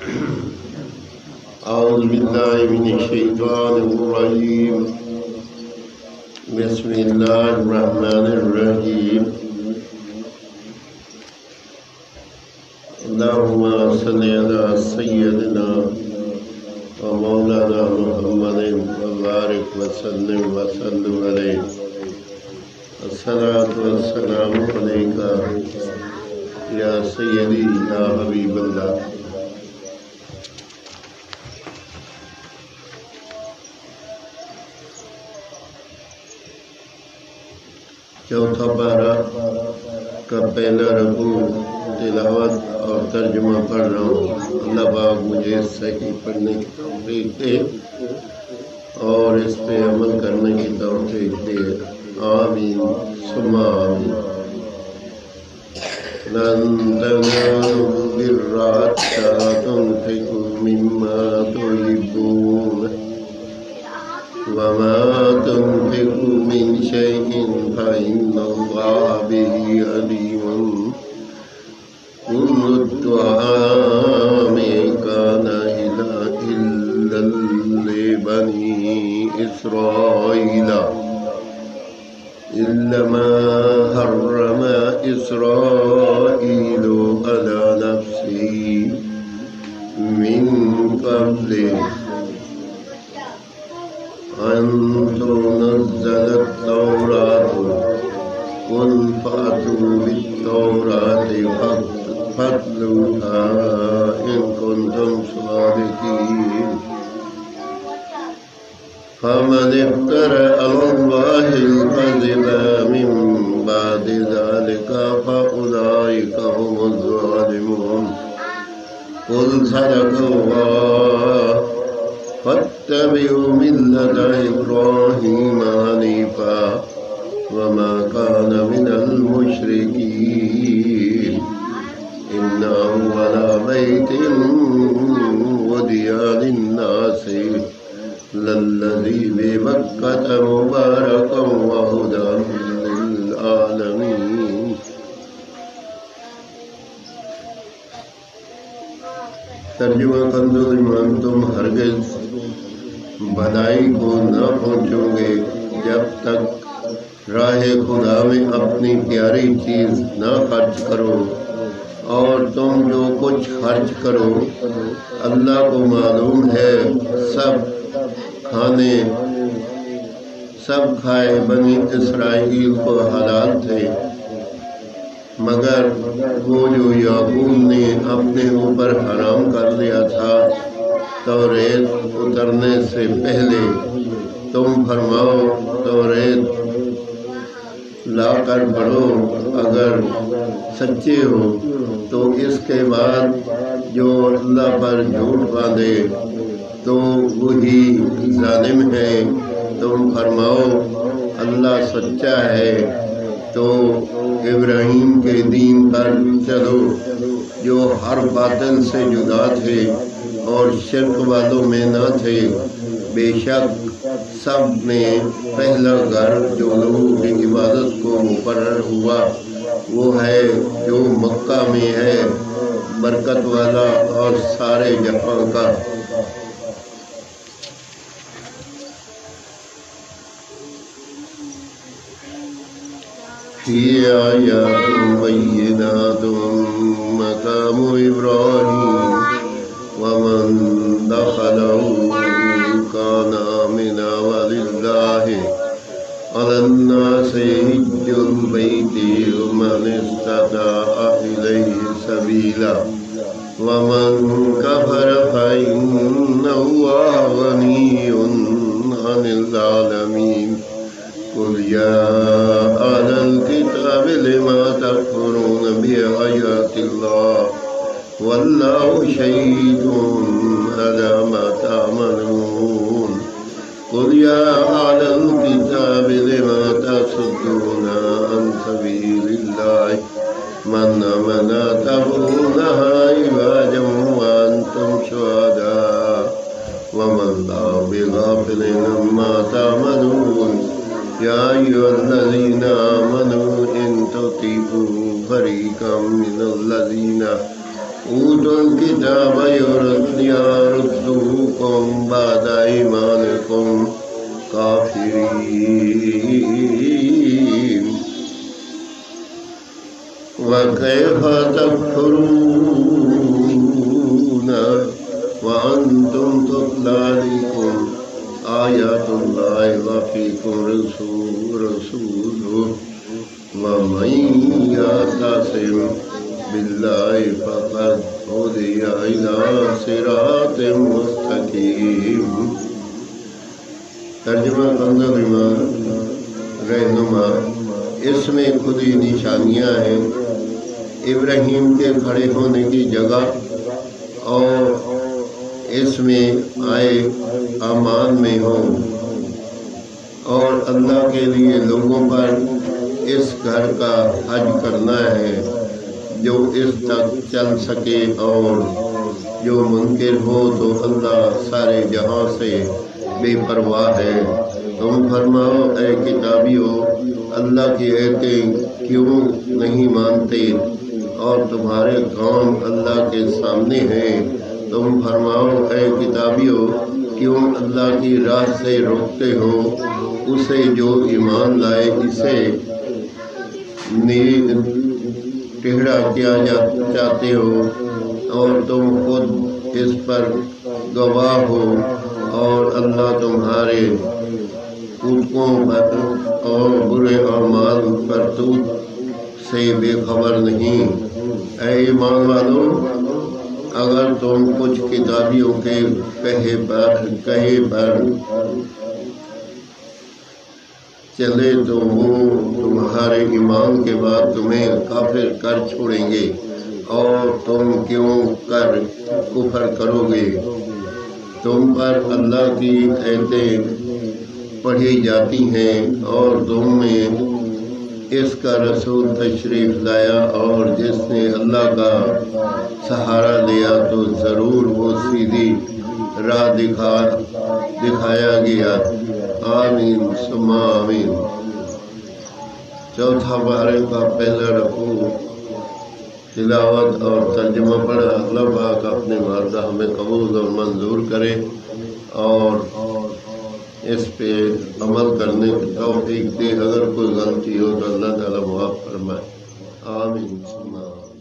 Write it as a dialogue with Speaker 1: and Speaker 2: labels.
Speaker 1: أعوذ بالله من الشيطان الرجيم. بسم الله الرحمن الرحيم. اللهم صل على سيدنا ومولانا محمد وبارك وسلم عليه. الصلاة والسلام عليك يا سيدي يا حبيب الله. چوتھا پارہ کا پہلا رکوع تلاوت اور ترجمہ پڑھ رہا ہوں. اللہ پاک مجھے صحیح پڑھنے کی توفیق دے اور اس پہ عمل کرنے کی توفیق دے. آمین ثم آمین. لن تنالوا البر حتى تنفقوا مما تحبون وما تنفقوا من شيء فإن الله به عليم. كل الطعام كان إلا لبني إسرائيل إلا ما حرم إسرائيل على نفسه من قبل أن تنزل التوراة. قل فأتوا بالتوراة فاتلوها إن كنتم صادقين. فمن افترى على الله الكذب من بعد ذلك فأولئك هم الظالمون. قل صدق الله فاتبعوا ملة إبراهيم حنيفا وما كان من المشركين. إن أول بيت وضع للناس للذي بمكة مباركا وهدى للعالمين. ترجمہ کنز ایمان. تم ہرگز بھلائی کو نہ پہنچو گے جب تک راہ خدا میں اپنی پیاری چیز نہ خرچ کرو، اور تم جو کچھ خرچ کرو اللہ کو معلوم ہے. سب کھائے بنی اسرائیل کو حلال تھے مگر وہ جو یعقوب نے اپنے اوپر حرام کر لیا تھا توریت اترنے سے پہلے. تم فرماؤ توریت لا کر پڑھو اگر سچے ہو، تو اس کے بعد جو اللہ پر جھوٹ باندھے تو وہی ظالم ہے. تم فرماؤ اللہ سچا ہے تو ابراہیم کے دین پر چلو جو ہر باطل سے جدا تھے اور شرک والوں میں نہ تھے. بے شک سب میں پہلا گھر جو لوگوں کی عبادت کو مقرر ہوا وہ ہے جو مکہ میں ہے، برکت والا اور سارے جہاں کا. فی آیات بینات مقام ابراہیم ومن دخلہ کان آمنا وللہ علی الناس حج البیت ومن استطاع الیہ سبیلا ومن کفر فإن اللہ غنی عن العالمین. قل يا أهل الكتاب لم تكفرون بآيات الله والله شهيد على ما تعملون. قل يا أهل الكتاب لم تصدون عن سبيل الله من آمن تبغونها عوجا وأنتم شهداء وما الله بغافل عما تعملون. يا أيها الذين آمنوا إن تطيعوا فريقا من الذين اوتوا الکتاب یردوکم بعد ایمانکم کافرین وَكَيْفَ تَكْفُرُونَ وَأَنْتُمْ تُتْلَى عَلَيْكُمْ آيَاتُ اللَّهِ وَفِيكُمْ رَسُولُهُ وَمَن يَعْتَصِمْ بِاللَّهِ فَقَدْ هُدِيَ إِلَى صِرَاطٍ مُسْتَقِيمٍ۔ ترجمہ کنز ایمان رہنما، اس میں خودی نشانیاں ہیں ابراہیم کے کھڑے ہونے کی جگہ، اور اس میں آئے امان میں ہوں، اور اللہ کے لیے لوگوں پر اس گھر کا حج کرنا ہے جو اس تک چل سکے، اور جو منکر ہو تو اللہ سارے جہاں سے بے پرواہ ہے۔ تم فرماؤ اے کتابیوں، اللہ کی آیتیں کیوں نہیں مانتے اور تمہارے کام اللہ کے سامنے ہیں؟ تم فرماؤ اے کتابیوں، کیوں اللہ کی راہ سے روکتے ہو اسے جو ایمان لائے؟ اسے ٹیڑھا کیا چاہتے ہو، اور تم خود اس پر گواہ ہو، اور اللہ تمہارے کودکوں پر اور برے اعمال کرتوت سے بے خبر نہیں۔ اے ایمان والو، اگر تم کچھ کتابیوں کے کہے پر چلے تو وہ تمہارے ایمان کے بعد تمہیں کافر کر چھوڑیں گے، اور تم کیوں کر کفر کرو گے؟ تم پر اللہ کی آیتیں پڑھی جاتی ہیں اور تم میں اس کا رسول تشریف لایا، اور جس نے اللہ کا سہارا لیا تو ضرور وہ سیدھی راہ دکھایا گیا۔ آمین ثم آمین۔ چوتھا پارے کا پہلا رکوع تلاوت اور ترجمہ پڑھا۔ اللہ پاک اپنے وعدہ ہمیں قبول اور منظور کرے اور اس پہ عمل کرنے کی توفیق دے۔ اگر کوئی غلطی ہو تو اللہ تعالیٰ معاف فرمائے۔ آمین ثم آمین۔